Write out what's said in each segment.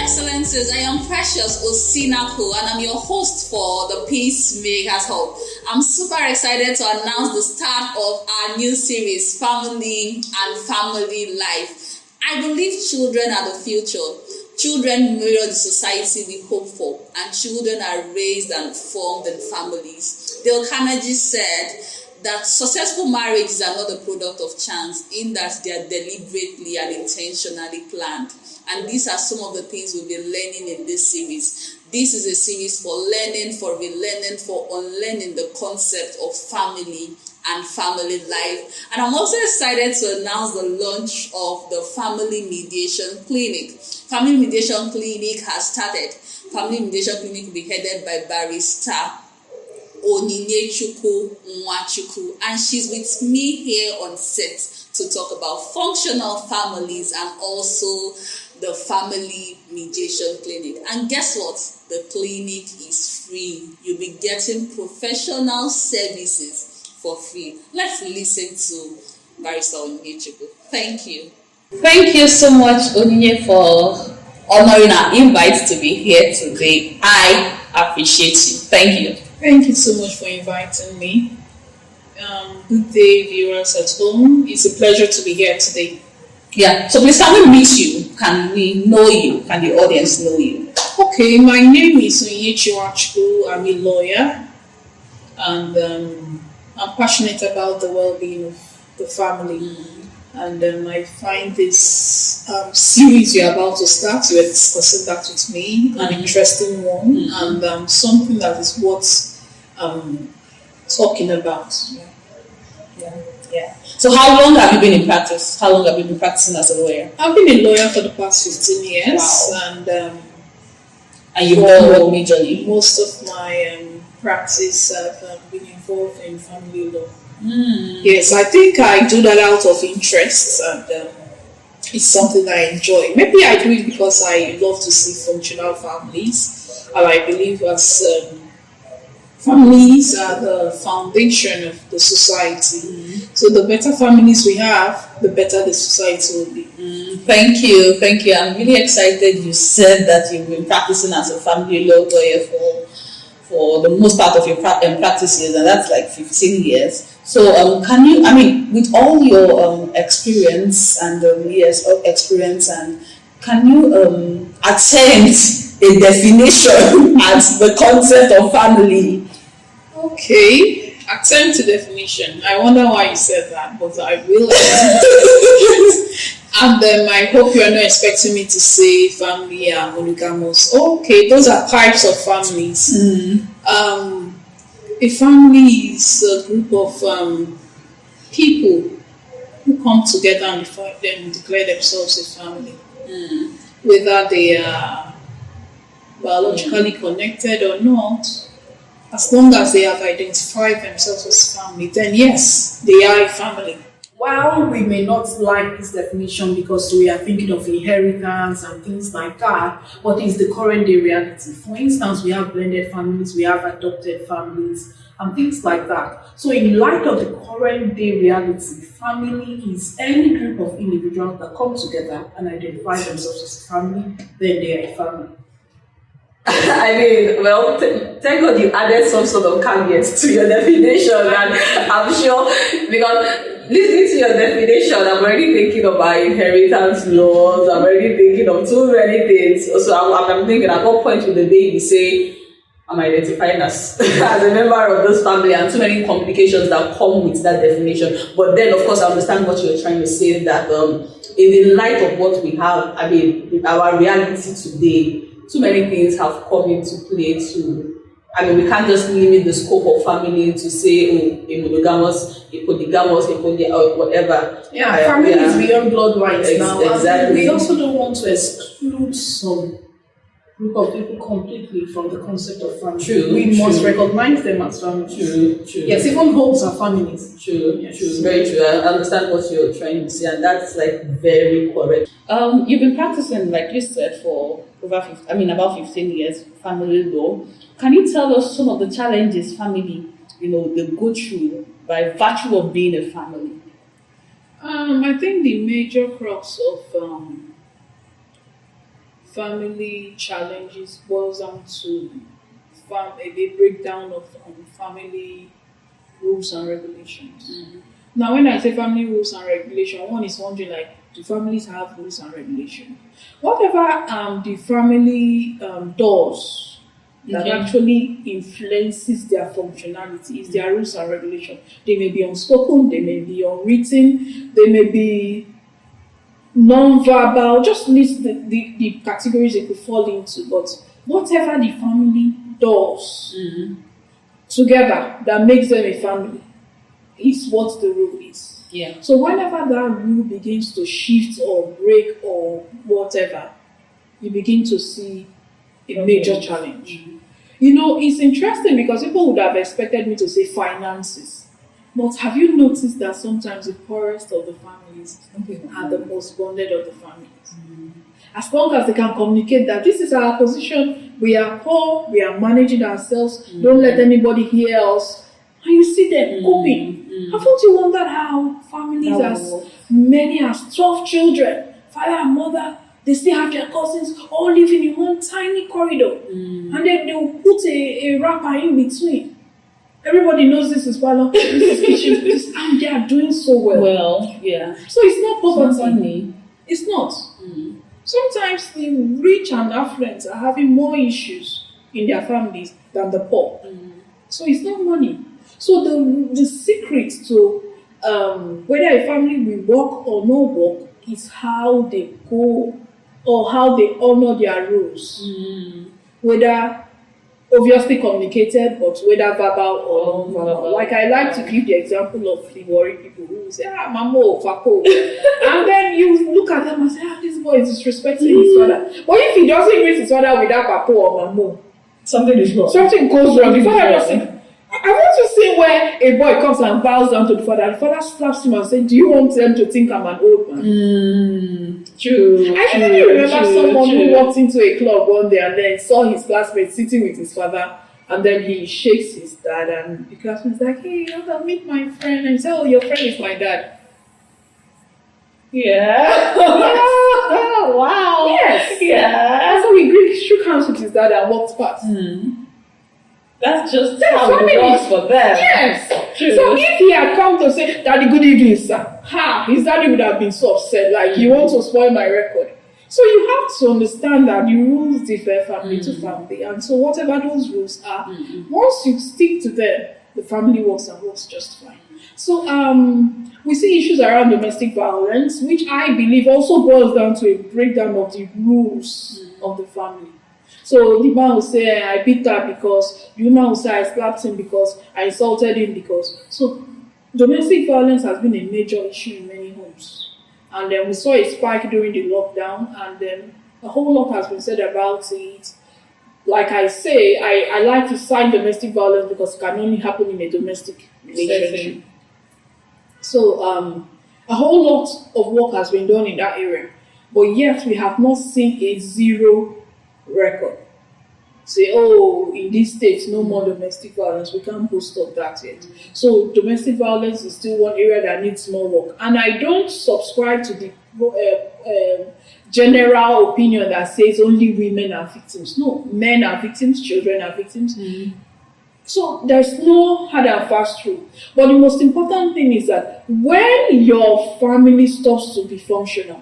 Excellencies, I am Precious Osinako and I'm your host for the Peacemakers Hub. I'm super excited to announce the start of our new series, Family and Family Life. I believe children are the future. Children mirror the society we hope for, and children are raised and formed in families. Dale Carnegie said that successful marriages are not the product of chance, in that they are deliberately and intentionally planned. And these are some of the things we'll be learning in this series. This is a series for learning, for relearning, for unlearning the concept of family and family life. And I'm also excited to announce the launch of the Family Mediation Clinic. Family Mediation Clinic has started. Family Mediation Clinic will be headed by Barrister Onyinyechuku Nwachuku, and she's with me here on set to talk about functional families and also the Family Mediation Clinic. And guess what? The clinic is free. You'll be getting professional services for free. Let's listen to Barrister Onyinyechuku. Thank you. Thank you so much, Onyinye, for honoring our invite to be here today. I appreciate you. Thank you. Thank you so much for inviting me. Good day, viewers at home. It's a pleasure to be here today. Yeah, so please, can we meet you? Can we know you? Can the audience know you? Okay, my name is Onyinyechuku. I'm a lawyer, and I'm passionate about the well-being of the family. And I find this series you're about to start, you're discussing that with me, an interesting one, and something that is worth talking about. Yeah. So how long have you been in practice? How long have you been practicing as a lawyer? I've been a lawyer for the past 15 years. Wow. And you've done what majorly? Most of my practice have been involved in family law. Yes, I think I do that out of interest, and it's something I enjoy. Maybe I do it because I love to see functional families, and I believe as families are the foundation of the society. So the better families we have, the better the society will be. Thank you. I'm really excited you said that you've been practicing as a family law lawyer for the most part of your practice years, and that's like 15 years. So can you, with all your experience and years of experience, and can you attempt a definition as the concept of family? Okay, attempt a definition. I wonder why you said that, but I will. And I hope you are not expecting me to say family and monogamous. Okay, those are types of families. A family is a group of people who come together and declare themselves a family. Whether they are biologically connected or not, as long as they have identified themselves as family, then yes, they are a family. While we may not like this definition because we are thinking of inheritance and things like that, what is the current day reality? For instance, we have blended families, we have adopted families, and things like that. So in light of the current day reality, family is any group of individuals that come together and identify themselves as a family, then they are a family. Thank God you added some sort of caveats to your definition, and I'm sure, because listening to your definition, I'm already thinking about inheritance laws, I'm already thinking of too many things. So I'm thinking, at what point will the baby say, I'm identifying as a member of this family, and too many complications that come with that definition. But then, of course, I understand what you're trying to say, that in the light of what we have, our reality today, too many things have come into play we can't just limit the scope of family to say, a monogamous, a polygamous, or whatever. Yeah, family is beyond blood lines now. Exactly. We also don't want to exclude some group of people completely from the concept of family. We must recognize them as families. True. Yes, even homes are families. True. Very true. I understand what you're trying to say, and that's very correct. You've been practicing, like you said, for about 15 years, family law. Can you tell us some of the challenges family, they go through by virtue of being a family? I think the major crux of family challenges boils down to a breakdown of family rules and regulations. Now, when I say family rules and regulation, one is wondering like, do families have rules and regulations? Whatever the family does that actually influences their functionality is their rules and regulations. They may be unspoken, they may be unwritten, they may be non-verbal, just list the categories they could fall into. But whatever the family does together that makes them a family is what the rule is. Yeah. So whenever that rule begins to shift or break or whatever, you begin to see a major challenge. You know, it's interesting because people would have expected me to say finances. But have you noticed that sometimes the poorest of the families are the most bonded of the families? As long as they can communicate that this is our position, we are poor, we are managing ourselves, don't let anybody hear us, and you see them coping. Haven't you wondered how families as many as 12 children, father and mother, they still have their cousins all living in one tiny corridor, and then they will put a wrapper in between. Everybody knows this is parlor, this is kitchen, and they are doing so well. Well, yeah. So it's not poverty. Money. It's not. Sometimes the rich and affluent are having more issues in their families than the poor. So it's not money. So the secret to whether a family will work or not work is how they go or how they honor their rules. Whether obviously communicated, but whether verbal or non-verbal. Like I like to give the example of the worried people who say, Mamo, Fako. And then you look at them and say, this boy is disrespecting his father. But if he doesn't greet his father without Papo or Mamo, Something is wrong. something goes wrong. The father doesn't. I want to see where a boy comes and bows down to the father slaps him and says, do you want them to think I'm an old man? True. I really remember someone who walked into a club one day and then saw his classmate sitting with his father, and then he shakes his dad, and the classmate's like, hey, you want to meet my friend? And he said, oh, your friend is my dad. Yeah. Wow. Yes. Yeah. And so he shook hands with his dad and walked past. That's just That's how family. it works for them. Yes. True. So if he had come to say, Daddy, good evening, sir, his daddy would have been so upset, like, you want to spoil my record. So you have to understand that the rules differ family to family. And so whatever those rules are, once you stick to them, the family works and works just fine. So we see issues around domestic violence, which I believe also boils down to a breakdown of the rules of the family. So the man will say, I beat her because, the woman will say, I slapped him because, I insulted him because. So domestic violence has been a major issue in many homes. And then we saw a spike during the lockdown, and then a whole lot has been said about it. Like I say, I like to cite domestic violence because it can only happen in a domestic relationship. So a whole lot of work has been done in that area. But yet we have not seen a zero record. Say, oh, in this state, no more domestic violence. We can't boast of that yet. So domestic violence is still one area that needs more work. And I don't subscribe to the general opinion that says only women are victims. No, men are victims, children are victims. So there's no hard and fast rule. But the most important thing is that when your family stops to be functional,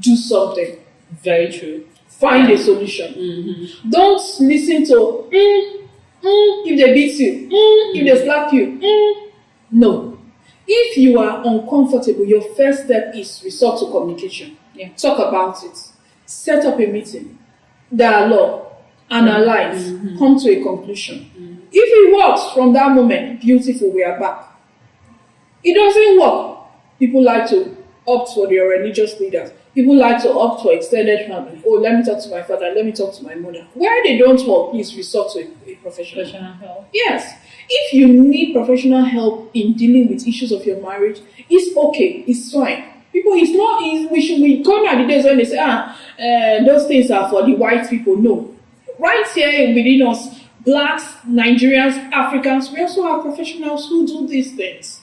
do something. Very true. Find a solution. Don't listen to if they beat you, if they slap you. No. If you are uncomfortable, your first step is resort to communication. Talk about it. Set up a meeting. Dialogue. Analyze. Come to a conclusion. If it works from that moment, beautiful, we are back. It doesn't work. People like to opt for their religious leaders. People like to opt for extended family. Oh, let me talk to my father, let me talk to my mother. Where they don't work, please resort to a professional help. Yes. If you need professional help in dealing with issues of your marriage, it's okay, it's fine. People, we come at the days when they say, those things are for the white people. No. Right here within us, blacks, Nigerians, Africans, we also have professionals who do these things.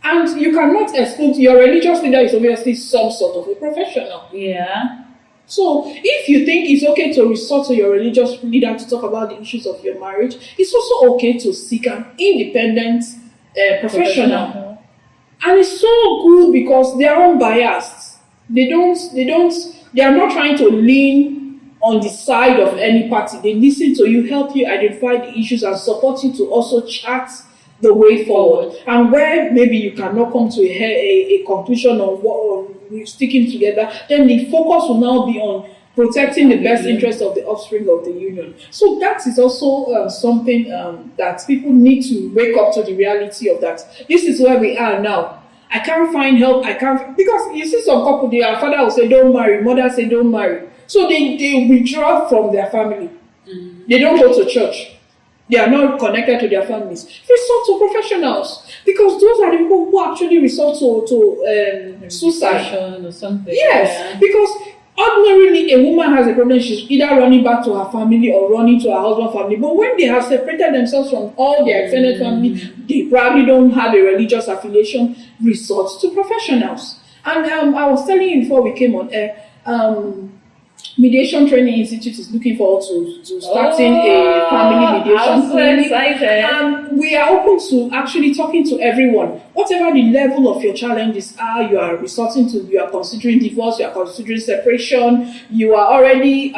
And you cannot exclude, your religious leader is obviously some sort of a professional. Yeah. So if you think it's okay to resort to your religious leader to talk about the issues of your marriage, it's also okay to seek an independent professional. And it's so good because they are unbiased. They are not trying to lean on the side of any party. They listen to you, help you identify the issues, and support you to also chart the way forward. And where maybe you cannot come to a conclusion on what sticking together, then the focus will now be on protecting the best interest of the offspring of the union. So that is also something that people need to wake up to the reality of that. This is where we are now. I can't find help. Because you see some couple, their father will say don't marry, mother say don't marry. So they withdraw from their family. They don't go to church. They are not connected to their families. Resort to professionals, because those are the people who actually resort to suicide or something. Yes, because ordinarily a woman has a problem. She's either running back to her family or running to her husband's family. But when they have separated themselves from all their extended family, they probably don't have a religious affiliation. Resort to professionals. And I was telling you before we came on air. Mediation Training Institute is looking forward to starting a family mediation clinic. And we are open to actually talking to everyone. Whatever the level of your challenges are, you are considering divorce, you are considering separation, you are already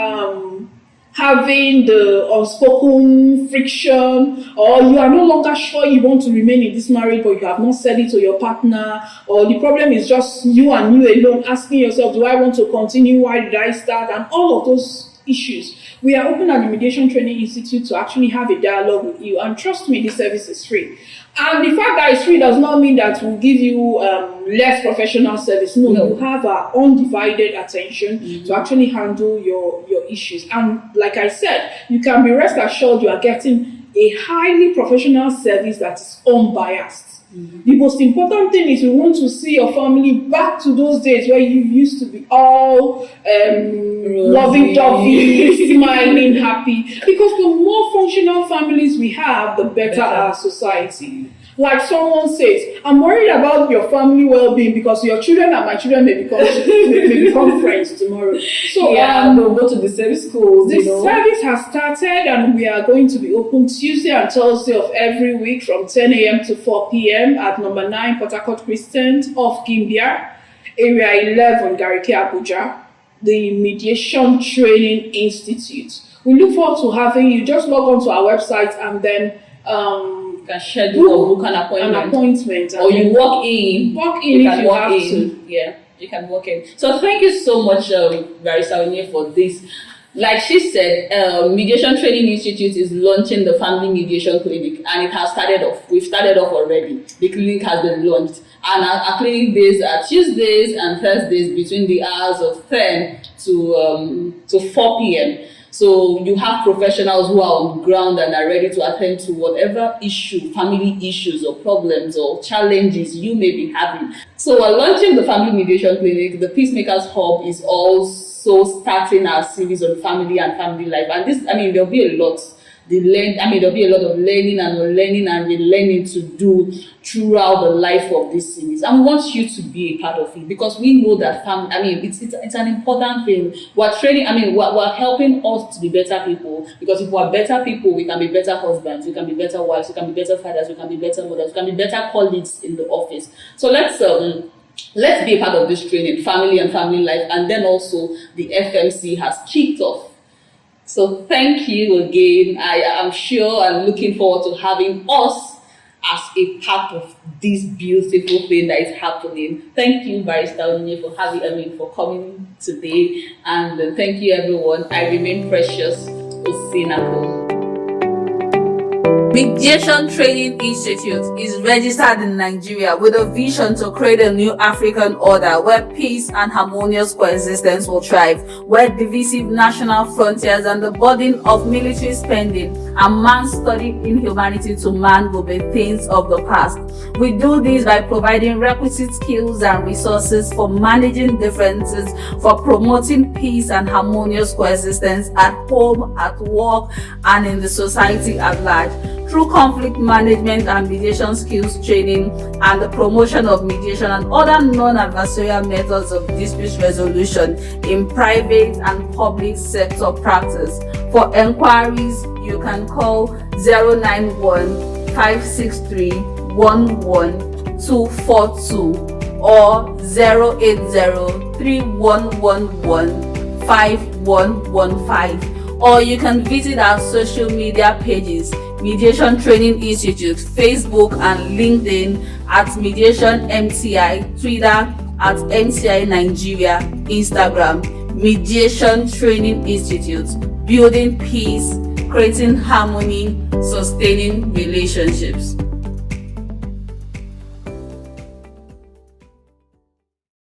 having the unspoken friction, or you are no longer sure you want to remain in this marriage but you have not said it to your partner, or the problem is just you and you alone asking yourself, do I want to continue, why did I start, and all of those issues. We are open at the Mediation Training Institute to actually have a dialogue with you, and trust me, this service is free. And the fact that it's free does not mean that we'll give you less professional service. No, you have our undivided attention to actually handle your issues. And like I said, you can be rest assured you are getting a highly professional service that is unbiased. The most important thing is we want to see your family back to those days where you used to be all lovey-dovey, smiling, happy. Because the more functional families we have, the better our society. Like someone says, I'm worried about your family well-being because your children and my children may become friends tomorrow. So they'll go to the same schools. The service has started, and we are going to be open Tuesday and Thursday of every week from 10 a.m. to 4 p.m. at number 9 Port Harcourt Crescent off Gimbia, area 11 Gariki, Abuja, the Mediation Training Institute. We look forward to having you. Just log on to our website and then can schedule or book an appointment. Or you walk in. You if you have to. Yeah, you can walk in. So thank you so much, Barrister Onye, for this. Like she said, Mediation Training Institute is launching the Family Mediation Clinic, and it has started off. We've started off already. The clinic has been launched, and our clinic days are Tuesdays and Thursdays between the hours of 10 to 4 p.m. So you have professionals who are on the ground and are ready to attend to whatever issue, family issues or problems or challenges you may be having. So we're launching the Family Mediation Clinic. The Peacemakers Hub is also starting our series on family and family life. And this, there'll be a lot. There'll be a lot of learning and unlearning and relearning to do throughout the life of this series. And we want you to be a part of it, because we know that it's an important thing. We're training, we're helping us to be better people, because if we're better people, we can be better husbands, we can be better wives, we can be better fathers, we can be better mothers, we can be better colleagues in the office. So let's be a part of this training, family and family life. And then also the FMC has kicked off. So thank you again. I am sure and looking forward to having us as a part of this beautiful thing that is happening. Thank you, Barrister Onye, for coming today. And thank you, everyone. I remain Precious Osinako. Mediation Training Institute is registered in Nigeria with a vision to create a new African order where peace and harmonious coexistence will thrive, where divisive national frontiers and the burden of military spending and man-studied inhumanity to man will be things of the past. We do this by providing requisite skills and resources for managing differences, for promoting peace and harmonious coexistence at home, at work, and in the society at large. through conflict management and mediation skills training, and the promotion of mediation and other non-adversarial methods of dispute resolution in private and public sector practice. For enquiries, you can call 091 563 11242 or 080 3111 5115. Or you can visit our social media pages, Mediation Training Institute, Facebook and LinkedIn at Mediation MTI, Twitter at MTI Nigeria, Instagram, Mediation Training Institute, building peace, creating harmony, sustaining relationships.